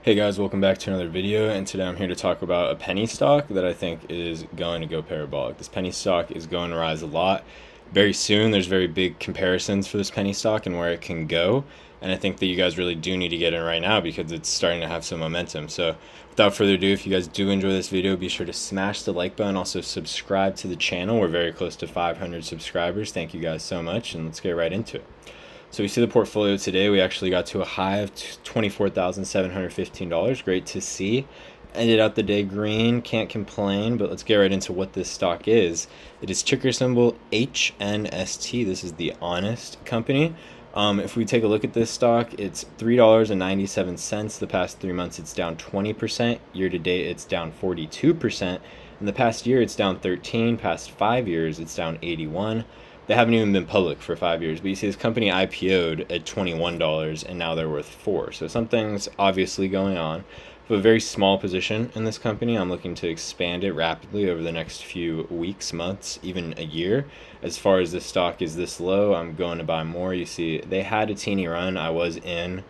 Hey guys, welcome back to another video, and today I'm here to talk about a penny stock that I think is going to go parabolic. This penny stock is going to rise a lot very soon. There's very big comparisons for this penny stock and where it can go, and I think that you guys really do need to get in right now because it's starting to have some momentum. So without further ado, if you guys do enjoy this video, be sure to smash the like button, also subscribe to the channel. We're very close to 500 subscribers. Thank you guys so much, and let's get right into it. So we see the portfolio today. We actually got to a high of $24,715. Great to see. Ended out the day green. Can't complain, but let's get right into what this stock is. It is ticker symbol HNST. This is the Honest Company. If we take a look at this stock, it's $3.97. The past 3 months, it's down 20%. Year to date, it's down 42%. In the past year, it's down 13%. Past 5 years, it's down 81%. They haven't even been public for 5 years, but you see this company IPO'd at $21 and now they're worth $4. So something's obviously going on. I have a very small position in this company. I'm looking to expand it rapidly over the next few weeks, months, even a year. As far as this stock is this low, I'm going to buy more. You see, they had a teeny run. I was in.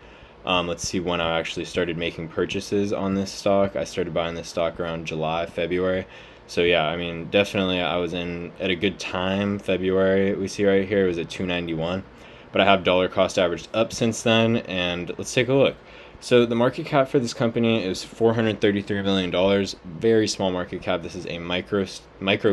Let's see when I actually started making purchases on this stock. I started buying this stock around July, February. So yeah, I mean, definitely I was in at a good time. February, we see right here, it was at 291, but I have dollar cost averaged up since then, and let's take a look. So the market cap for this company is $433 million. Very small market cap. This is a micro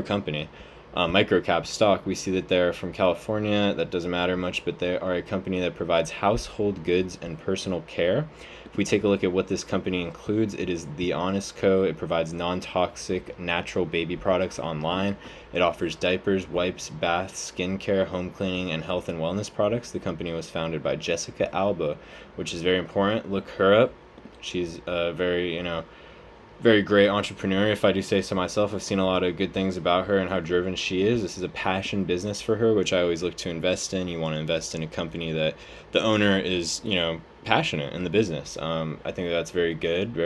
company, micro cap stock. We see that they're from California. That doesn't matter much, but they are a company that provides household goods and personal care. If we take a look at what this company includes, it is The Honest Co. It provides non-toxic, natural baby products online. It offers diapers, wipes, baths, skincare, home cleaning, and health and wellness products. The company was founded by Jessica Alba, which is very important. Look her up. She's a very great entrepreneur, if I do say so myself. I've seen a lot of good things about her and how driven she is. This is a passion business for her, which I always look to invest in. You want to invest in a company that the owner is, passionate in the business. I think that's very good,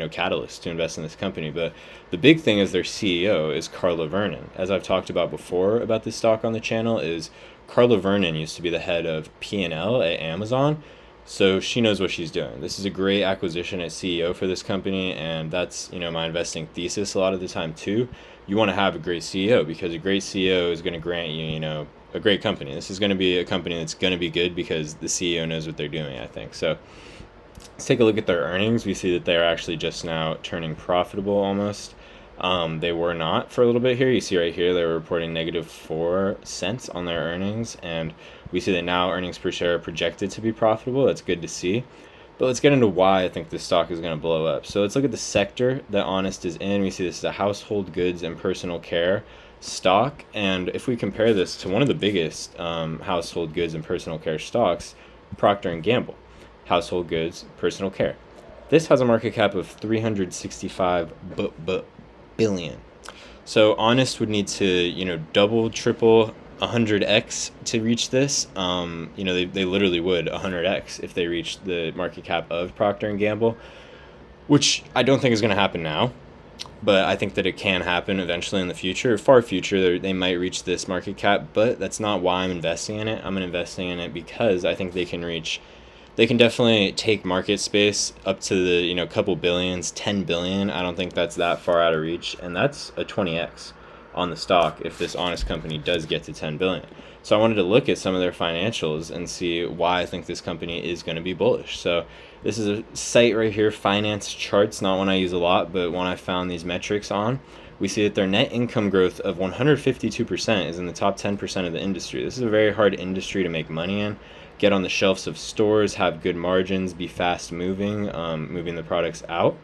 catalyst to invest in this company. But the big thing is their CEO is Carla Vernon. As I've talked about before about this stock on the channel, is Carla Vernon used to be the head of P&L at Amazon. So she knows what she's doing. This is a great acquisition as CEO for this company, and that's, my investing thesis a lot of the time too. You want to have a great CEO because a great CEO is going to grant you, a great company. This is going to be a company that's going to be good because the CEO knows what they're doing, I think. So let's take a look at their earnings. We see that they're actually just now turning profitable almost. They were not for a little bit here. You see right here, they were reporting -4 cents on their earnings, and we see that now earnings per share are projected to be profitable. That's good to see. But let's get into why I think this stock is going to blow up. So let's look at the sector that Honest is in. We see this is a household goods and personal care stock, and if we compare this to one of the biggest household goods and personal care stocks, Procter & Gamble, household goods, personal care. This has a market cap of 365 billion. So Honest would need to, double, triple, 100x to reach this. They literally would 100x if they reached the market cap of Procter & Gamble, which I don't think is going to happen now. But I think that it can happen eventually in the future, far future. They might reach this market cap, but that's not why I'm investing in it. I'm investing in it because I think they can definitely take market space up to the, couple billions, 10 billion. I don't think that's that far out of reach. And that's a 20x on the stock if this Honest company does get to 10 billion. So I wanted to look at some of their financials and see why I think this company is going to be bullish. So this is a site right here, Finance Charts, not one I use a lot, but one I found these metrics on. We see that their net income growth of 152% is in the top 10% of the industry. This is a very hard industry to make money in. Get on the shelves of stores, have good margins, be fast moving, moving the products out.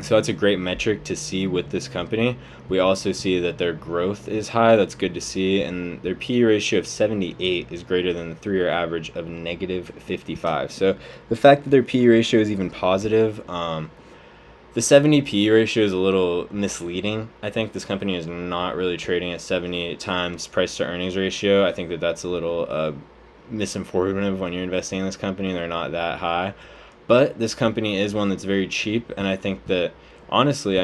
So that's a great metric to see with this company. We also see that their growth is high. That's good to see. And their PE ratio of 78 is greater than the 3-year average of -55. So the fact that their PE ratio is even positive, the 70 PE ratio is a little misleading. I think this company is not really trading at 70 times price to earnings ratio. I think that that's a little misinformative when you're investing in this company. They're not that high. But this company is one that's very cheap, and I think that, honestly,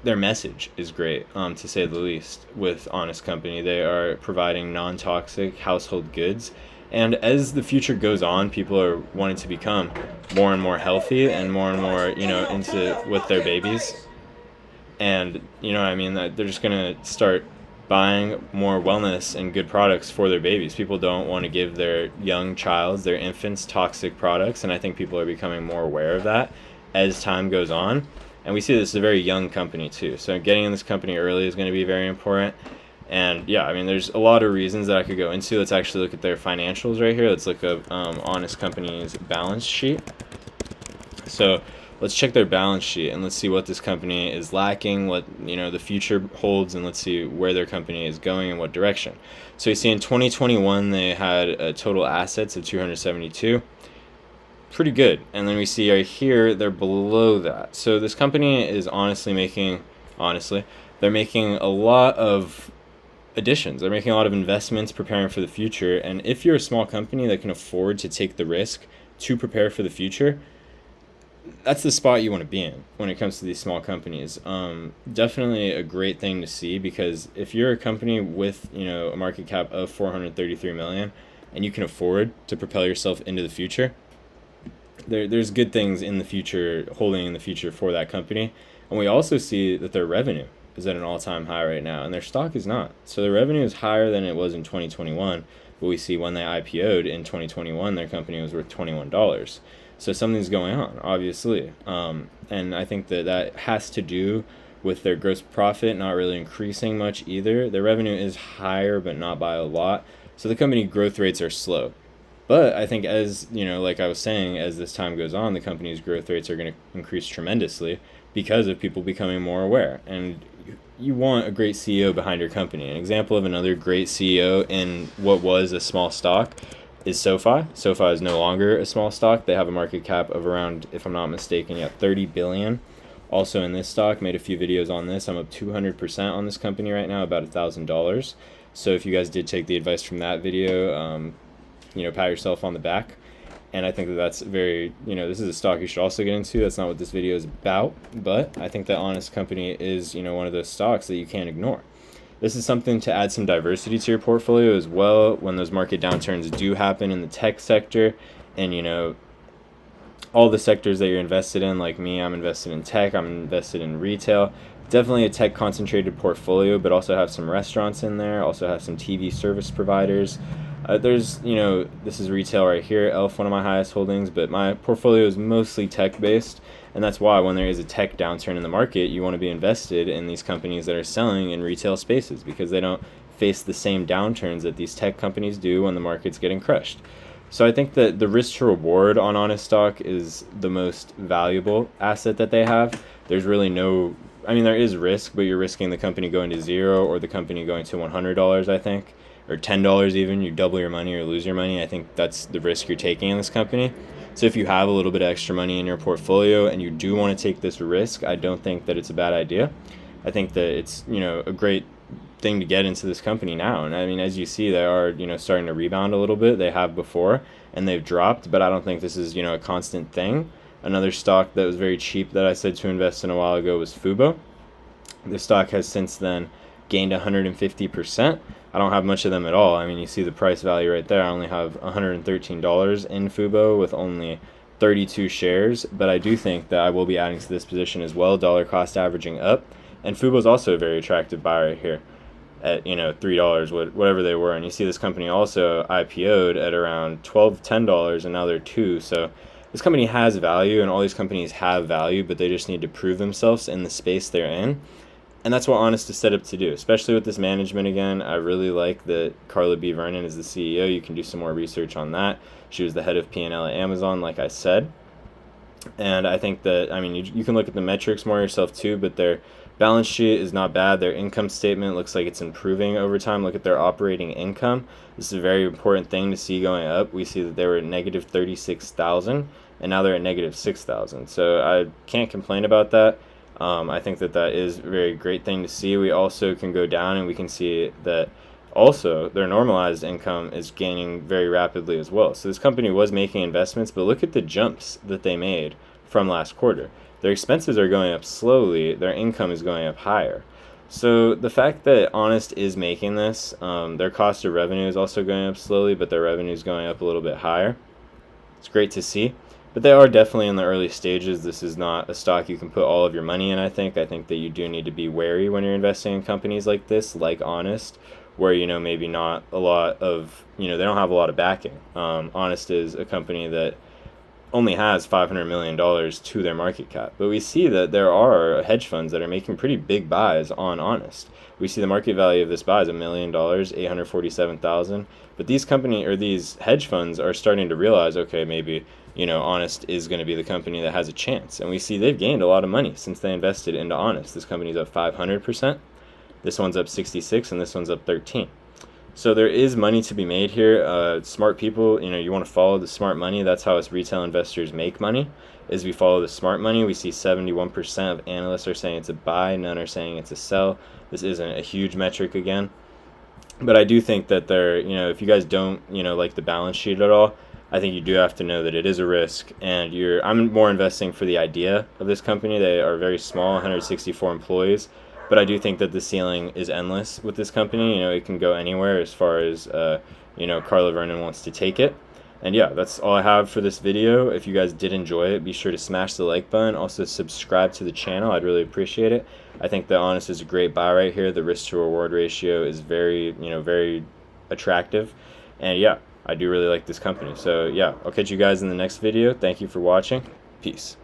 their message is great, to say the least, with Honest Company. They are providing non-toxic household goods, And as the future goes on, people are wanting to become more and more healthy and more, into with their babies. And you know what I mean, that they're just going to start buying more wellness and good products for their babies. People don't want to give their young childs, their infants, toxic products, and I think people are becoming more aware of that as time goes on. And we see this is a very young company too, so getting in this company early is going to be very important. And yeah, I mean, there's a lot of reasons that I could go into. Let's actually look at their financials right here. Let's look at Honest Company's balance sheet. So let's check their balance sheet and let's see what this company is lacking, what the future holds, and let's see where their company is going and what direction. So you see in 2021 they had total assets of 272, pretty good. And then we see right here they're below that. So this company is they're making a lot of additions. They're making a lot of investments, preparing for the future. And if you're a small company that can afford to take the risk to prepare for the future, that's the spot you want to be in when it comes to these small companies. Definitely a great thing to see, because if you're a company with a market cap of 433 million and you can afford to propel yourself into the future, there's good things in the future, holding in the future for that company. And we also see that their revenue is at an all-time high right now, and their stock is not. So their revenue is higher than it was in 2021, but we see when they IPO'd in 2021, their company was worth $21. So something's going on, obviously. And I think that has to do with their gross profit not really increasing much either. Their revenue is higher, but not by a lot. So the company growth rates are slow. But I think as, like I was saying, as this time goes on, the company's growth rates are going to increase tremendously because of people becoming more aware. And you want a great CEO behind your company. An example of another great CEO in what was a small stock is SoFi. SoFi is no longer a small stock. They have a market cap of around, if I'm not mistaken, 30 billion. Also in this stock, made a few videos on this. I'm up 200% on this company right now, about $1,000. So if you guys did take the advice from that video, pat yourself on the back. And I think that's very, this is a stock you should also get into. That's not what this video is about, but I think that Honest Company is, one of those stocks that you can't ignore. This is something to add some diversity to your portfolio as well when those market downturns do happen in the tech sector, and all the sectors that you're invested in. Like me, I'm invested in tech, I'm invested in retail. Definitely a tech concentrated portfolio, but also have some restaurants in there, also have some TV service providers. There's, this is retail right here, Elf, one of my highest holdings, but my portfolio is mostly tech based. And that's why when there is a tech downturn in the market, you want to be invested in these companies that are selling in retail spaces, because they don't face the same downturns that these tech companies do when the market's getting crushed. So I think that the risk to reward on Honest stock is the most valuable asset that they have. There's really there is risk, but you're risking the company going to zero or the company going to $100, I think, or $10 even. You double your money or lose your money. I think that's the risk you're taking in this company. So if you have a little bit of extra money in your portfolio and you do want to take this risk, I don't think that it's a bad idea. I think that it's, a great thing to get into this company now. And I mean, as you see, they are, starting to rebound a little bit. They have before and they've dropped, but I don't think this is, a constant thing. Another stock that was very cheap that I said to invest in a while ago was Fubo. The stock has since then gained 150%. I don't have much of them at all. I mean, you see the price value right there. I only have $113 in Fubo with only 32 shares, but I do think that I will be adding to this position as well, dollar cost averaging up. And Fubo is also a very attractive buy right here at, $3, whatever they were. And you see this company also IPO'd at around $10, and now they're $2. So this company has value, and all these companies have value, but they just need to prove themselves in the space they're in. And that's what Honest is set up to do, especially with this management again. I really like that Carla B. Vernon is the CEO. You can do some more research on that. She was the head of P&L at Amazon, like I said. And I think that, you can look at the metrics more yourself too, but their balance sheet is not bad. Their income statement looks like it's improving over time. Look at their operating income. This is a very important thing to see going up. We see that they were at negative 36,000, and now they're at negative 6,000. So I can't complain about that. I think that is a very great thing to see. We also can go down and we can see that also their normalized income is gaining very rapidly as well. So this company was making investments, but look at the jumps that they made from last quarter. Their expenses are going up slowly. Their income is going up higher. So the fact that Honest is making this, their cost of revenue is also going up slowly, but their revenue is going up a little bit higher. It's great to see, but they are definitely in the early stages. This is not a stock you can put all of your money in. I think that you do need to be wary when you're investing in companies like this, like Honest, where maybe not a lot of they don't have a lot of backing. Honest is a company that only has $500 million to their market cap. But we see that there are hedge funds that are making pretty big buys on Honest. We see the market value of this buy is $1 million, 847,000. But these hedge funds are starting to realize, okay, maybe Honest is going to be the company that has a chance. And we see they've gained a lot of money since they invested into Honest. This company's up 500%. This one's up 66, and this one's up 13. So there is money to be made here. Smart people, you want to follow the smart money. That's how us retail investors make money, is we follow the smart money. We see 71% of analysts are saying it's a buy, none are saying it's a sell. This isn't a huge metric again. But I do think that if you guys don't, like the balance sheet at all, I think you do have to know that it is a risk. And I'm more investing for the idea of this company. They are very small, 164 employees. But I do think that the ceiling is endless with this company. It can go anywhere as far as, Carla Vernon wants to take it. And yeah, that's all I have for this video. If you guys did enjoy it, be sure to smash the like button. Also subscribe to the channel. I'd really appreciate it. I think that Honest is a great buy right here. The risk to reward ratio is very, very attractive. And yeah, I do really like this company. So yeah, I'll catch you guys in the next video. Thank you for watching. Peace.